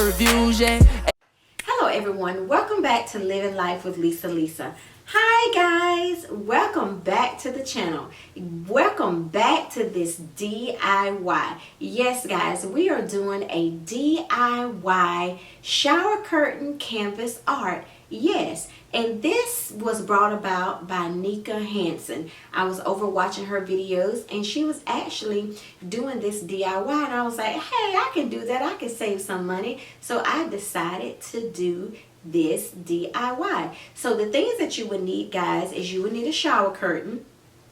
reviews, yeah. Hello everyone, welcome back to Living Life with Lisa. Hi guys, welcome back to the channel. Welcome back to this DIY. Yes guys, we are doing a DIY shower curtain canvas art. Yes, and this was brought about by nikahanson. I was over watching her videos and she was actually doing this DIY and I was like, hey, I can do that. I can save some money. So I decided to do this DIY. So the things that you would need, guys, is you would need a shower curtain.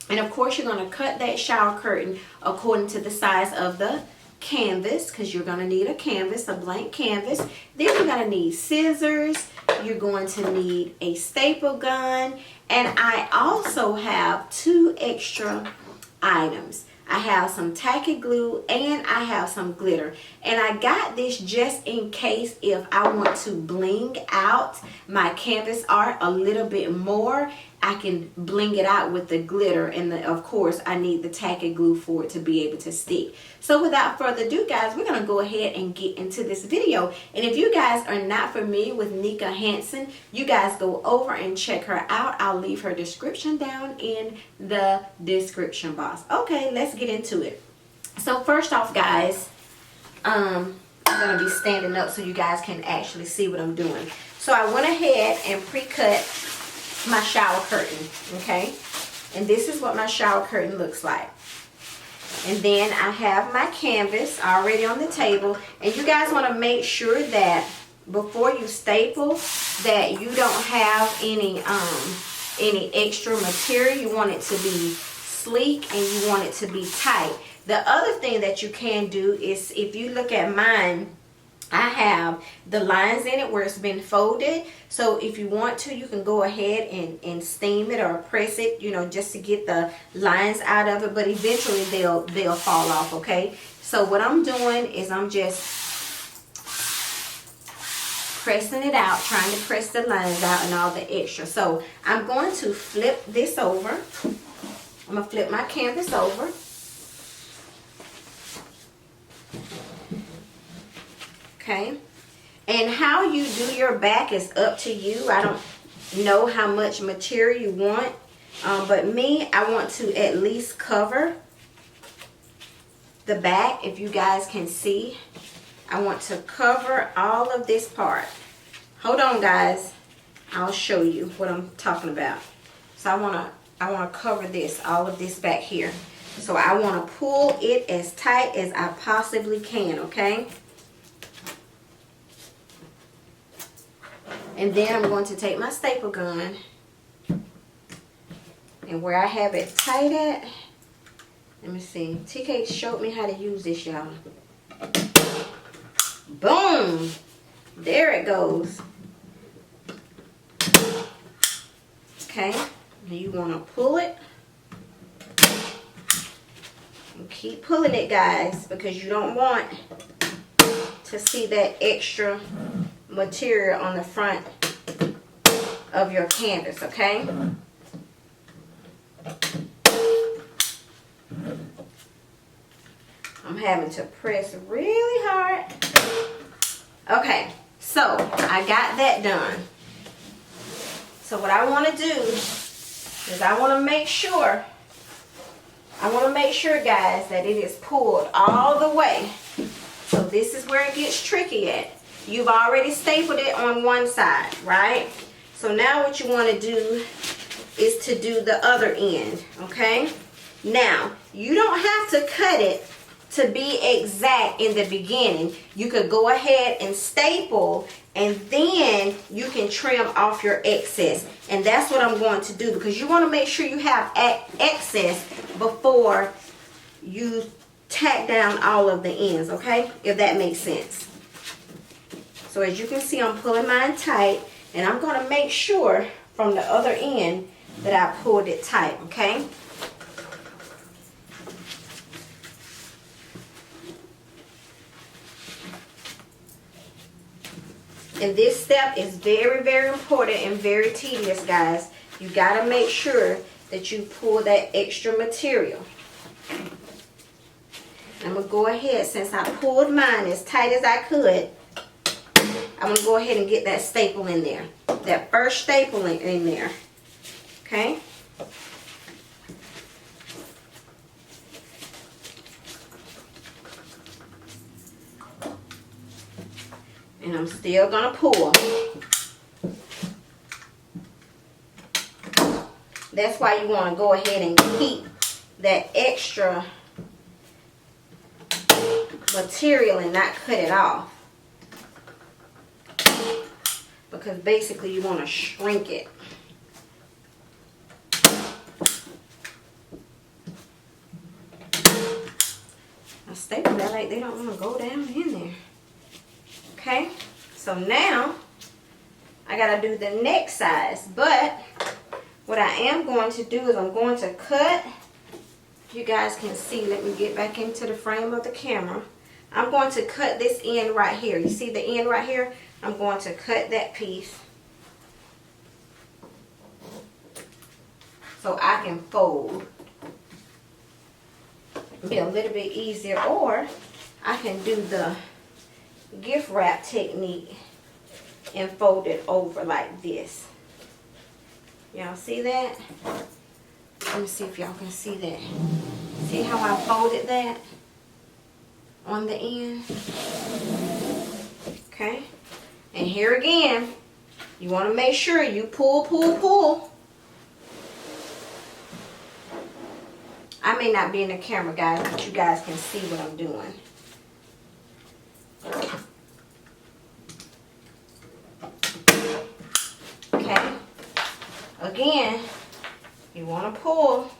And of course you're going to cut that shower curtain according to the size of the canvas, because you're going to need a canvas, a blank canvas. Then you're going to need scissors. You're going to need a staple gun. And I also have 2 extra items. I have some tacky glue and I have some glitter. And I got this just in case if I want to bling out my canvas art a little bit more, I can bling it out with the glitter. And of course, I need the tacky glue for it to be able to stick. So without further ado, guys, we're going to go ahead and get into this video. And if you guys are not familiar with nikahanson, you guys go over and check her out. I'll leave her description down in the description box. Okay, let's get into it. So first off, guys, I'm going to be standing up so you guys can actually see what I'm doing. So I went ahead and pre-cut my shower curtain, okay? And this is what my shower curtain looks like. And then I have my canvas already on the table. And you guys want to make sure that before you staple that you don't have any extra material. You want it to be sleek and you want it to be tight. The other thing that you can do is, if you look at mine, I have the lines in it where it's been folded. So if you want to, you can go ahead and steam it or press it, you know, just to get the lines out of it. But eventually they'll fall off, okay? So what I'm doing is I'm just pressing it out, trying to press the lines out and all the extra. So I'm going to flip this over. I'm going to flip my canvas over. Okay, and how you do your back is up to you. I don't know how much material you want, but me, I want to at least cover the back. If you guys can see, I want to cover all of this part. Hold on, guys, I'll show you what I'm talking about. So I want to cover this, all of this back here. So I want to pull it as tight as I possibly can, okay? And then I'm going to take my staple gun, and where I have it tight at, let me see. TK showed me how to use this, y'all. Boom! There it goes. Okay, now you want to pull it. And keep pulling it, guys, because you don't want to see that extra material on the front of your canvas, okay? I'm having to press really hard. Okay, so I got that done. So what I want to do is I want to make sure, guys, that it is pulled all the way. So this is where it gets tricky at. You've already stapled it on one side, right? So now what you want to do is to do the other end, okay? Now, you don't have to cut it to be exact in the beginning. You could go ahead and staple, and then you can trim off your excess. And that's what I'm going to do, because you want to make sure you have excess before you tack down all of the ends, okay? If that makes sense. So as you can see, I'm pulling mine tight, and I'm going to make sure from the other end that I pulled it tight, okay? And this step is very, very important and very tedious, guys. You got to make sure that you pull that extra material. I'm going to go ahead, since I pulled mine as tight as I could, I'm going to go ahead and get that staple in there. That first staple in there. Okay? And I'm still going to pull. That's why you want to go ahead and keep that extra material and not cut it off. Because basically you want to shrink it. I staple that like they don't want to go down in there. Okay, so now I gotta do the next size, but what I am going to do is I'm going to cut. If you guys can see, let me get back into the frame of the camera. I'm going to cut this end right here. You see the end right here? I'm going to cut that piece so I can fold. It'll be a little bit easier, or I can do the gift wrap technique and fold it over like this. Y'all see that? Let me see if y'all can see that. See how I folded that on the end? Okay. And here again, you want to make sure you pull, pull, pull. I may not be in the camera, guys, but you guys can see what I'm doing. Okay. Again, you want to pull.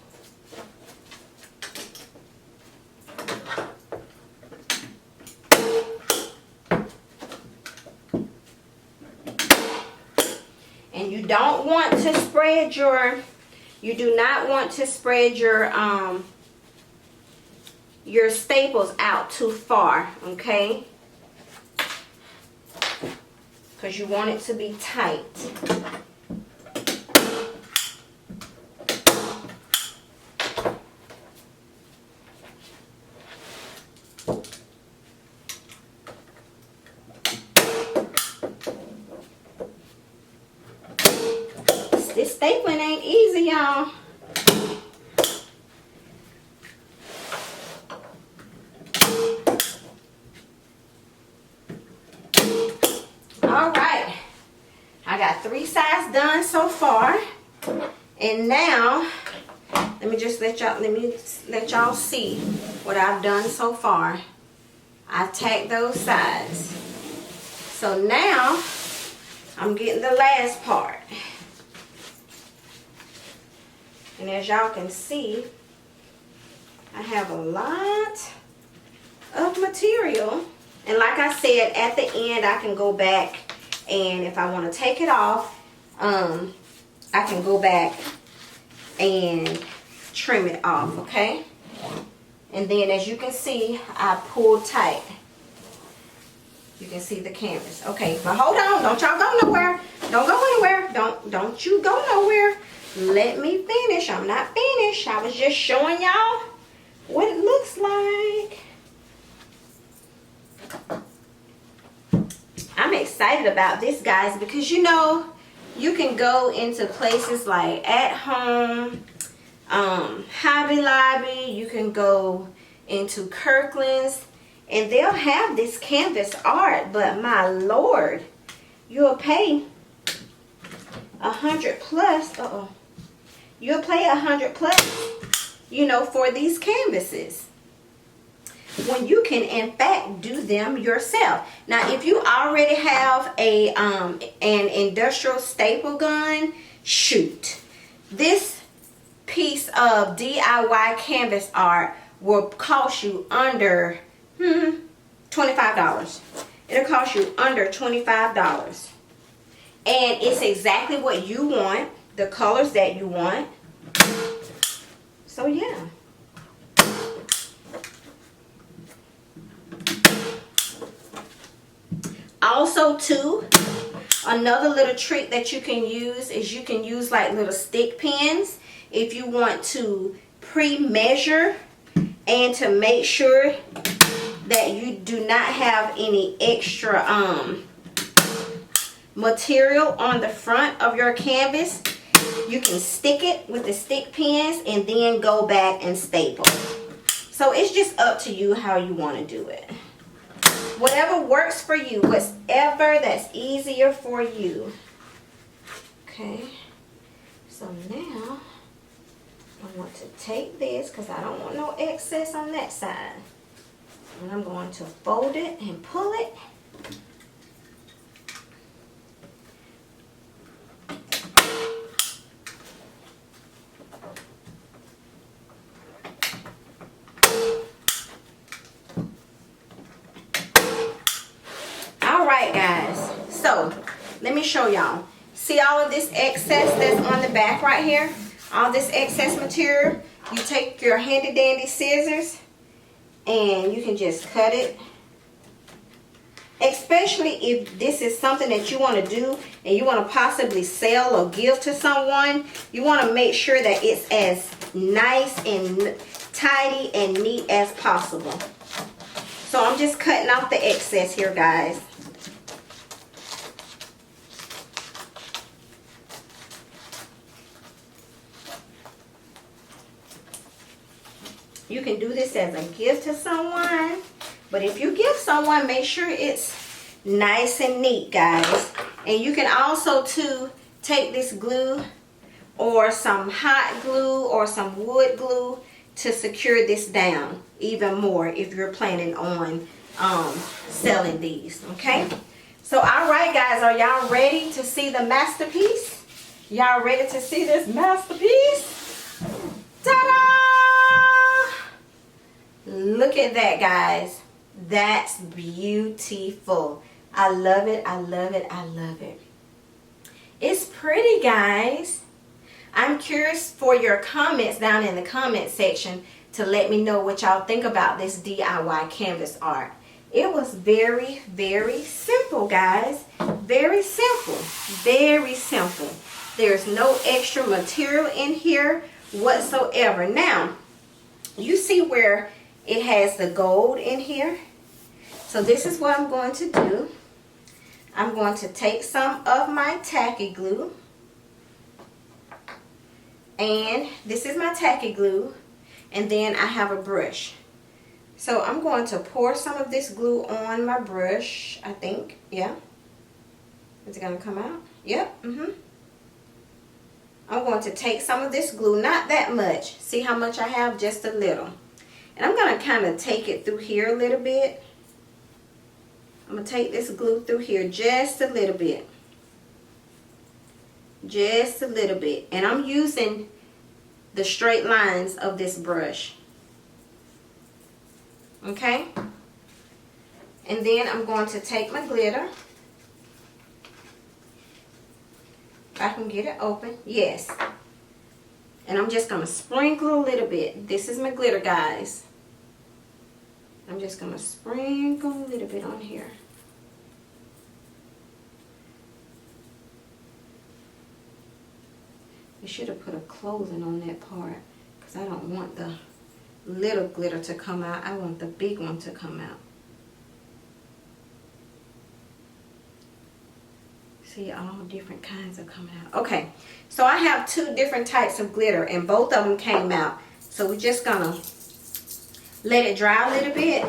And you don't want to spread your, you do not want to spread your staples out too far, okay? Because you want it to be tight. This stapling ain't easy, y'all. Alright, I got 3 sides done so far, and now let me let y'all see what I've done so far. I've tacked those sides, so now I'm getting the last part, and as y'all can see, I have a lot of material. And like I said, at the end, I can go back, and if I want to take it off, I can go back and trim it off, okay? And then, as you can see, I pulled tight. You can see the canvas. Okay, but hold on. Don't y'all go nowhere. Don't go anywhere. Don't you go nowhere. Let me finish. I'm not finished. I was just showing y'all what it looks like. I'm excited about this, guys, because you know you can go into places like At Home, Hobby Lobby. You can go into Kirkland's, and they'll have this canvas art. But my Lord, you'll pay $100 plus. You'll pay $100 plus, you know, for these canvases, when you can in fact do them yourself. Now, if you already have a an industrial staple gun, shoot, this piece of DIY canvas art will cost you under $25. It'll cost you under $25, and it's exactly what you want, the colors that you want. So yeah. Also too, another little trick that you can use is you can use like little stick pins if you want to pre-measure and to make sure that you do not have any extra material on the front of your canvas, you can stick it with the stick pins and then go back and staple. So it's just up to you how you want to do it. Whatever works for you, whatever that's easier for you. Okay, so now I want to take this because I don't want no excess on that side. And I'm going to fold it and pull it. Alright guys, so let me show y'all. See all of this excess that's on the back right here? All this excess material? You take your handy dandy scissors and you can just cut it. Especially if this is something that you want to do and you want to possibly sell or give to someone, you want to make sure that it's as nice and tidy and neat as possible. So I'm just cutting off the excess here, guys. You can do this as a gift to someone, but if you give someone, make sure it's nice and neat, guys. And you can also too take this glue or some hot glue or some wood glue to secure this down even more if you're planning on selling these. Okay, so all right guys, are y'all ready to see the masterpiece? Y'all ready to see this masterpiece? Ta-da! Look at that, guys. That's beautiful. I love it. I love it. I love it. It's pretty, guys. I'm curious for your comments down in the comment section to let me know what y'all think about this DIY canvas art. It was very, very simple, guys. Very simple. Very simple. There's no extra material in here whatsoever. Now, you see where it has the gold in here? So this is what I'm going to do. I'm going to take some of my tacky glue. And this is my tacky glue. And then I have a brush. So I'm going to pour some of this glue on my brush, I think. Yeah. Is it going to come out? Yep. I'm going to take some of this glue, not that much. See how much I have? Just a little. And I'm going to kind of take it through here a little bit. I'm going to take this glue through here just a little bit. Just a little bit. And I'm using the straight lines of this brush. Okay? And then I'm going to take my glitter. If I can get it open. Yes. And I'm just going to sprinkle a little bit. This is my glitter, guys. I'm just going to sprinkle a little bit on here. You should have put a closing on that part because I don't want the little glitter to come out. I want the big one to come out. See, all different kinds are coming out. Okay, so I have two different types of glitter and both of them came out. So we're just gonna let it dry a little bit.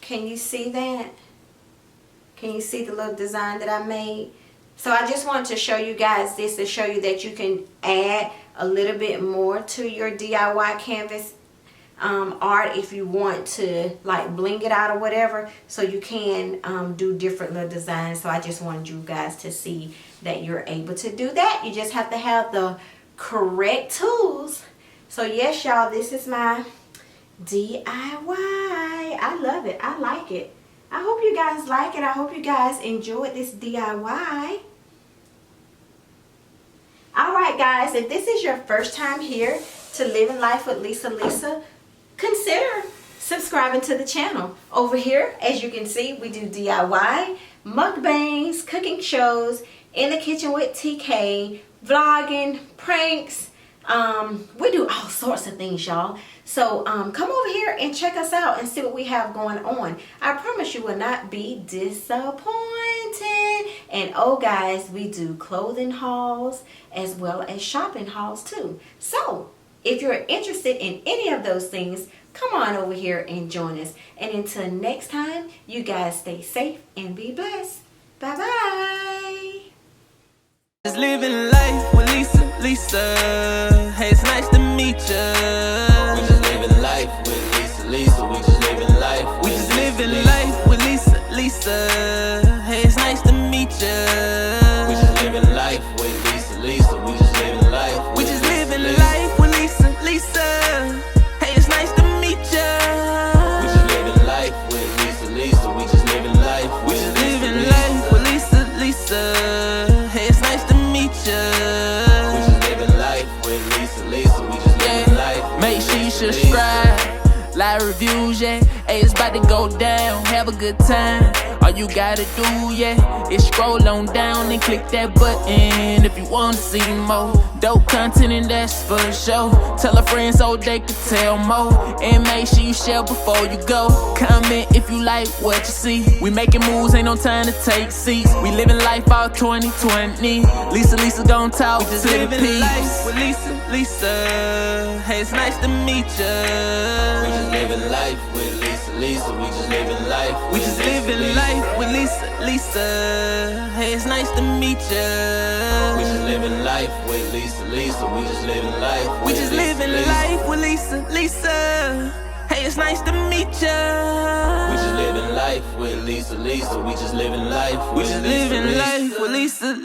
Can you see that? Can you see the little design that I made? So I just wanted to show you guys this to show you that you can add a little bit more to your DIY canvas art if you want to like bling it out or whatever. So you can do different little designs. So I just wanted you guys to see that you're able to do that. You just have to have the correct tools. So yes, y'all, this is my DIY. I love it. I like it. I hope you guys like it. I hope you guys enjoyed this DIY. Alright guys, if this is your first time here to Living Life with Lisa, consider subscribing to the channel. Over here, as you can see, we do DIY, mukbangs, cooking shows, in the kitchen with TK, vlogging, pranks. We do all sorts of things, y'all. So come over here and check us out and see what we have going on. I promise you will not be disappointed. And oh guys, we do clothing hauls as well as shopping hauls too. So if you're interested in any of those things, come on over here and join us. And until next time, you guys stay safe and be blessed. Bye-bye. Just living life with Lisa. Hey, it's nice to meet ya. We just living life with Lisa. We just living life. We just living life with Lisa. Hey, it's nice to meet ya. We just living life with Lisa. We just living life. We just living life with Lisa. Hey, it's nice to meet ya. We just living life with Lisa. We just living life. We just living life with Lisa. Hey, it's nice to meet ya. We just living life with Lisa. We just living life. Make sure you subscribe, like reviews, yeah. Hey, it's about to go down, have a good time. All you gotta do, yeah, is scroll on down and click that button if you wanna see more dope content, and that's for sure. Tell a friend so they can tell more, and make sure you share before you go. Comment if you like what you see. We making moves, ain't no time to take seats. We living life all 2020. Lisa gon' talk. We just living life with Lisa. Hey, it's nice to meet ya. We just living life with Lisa. We just living life. We just living life with Lisa. Hey, it's nice to meet ya. We just living life with Lisa. We just living life. We just living life with Lisa. Hey, it's nice to meet ya. We just living life with Lisa. We just living life. We just living life with Lisa.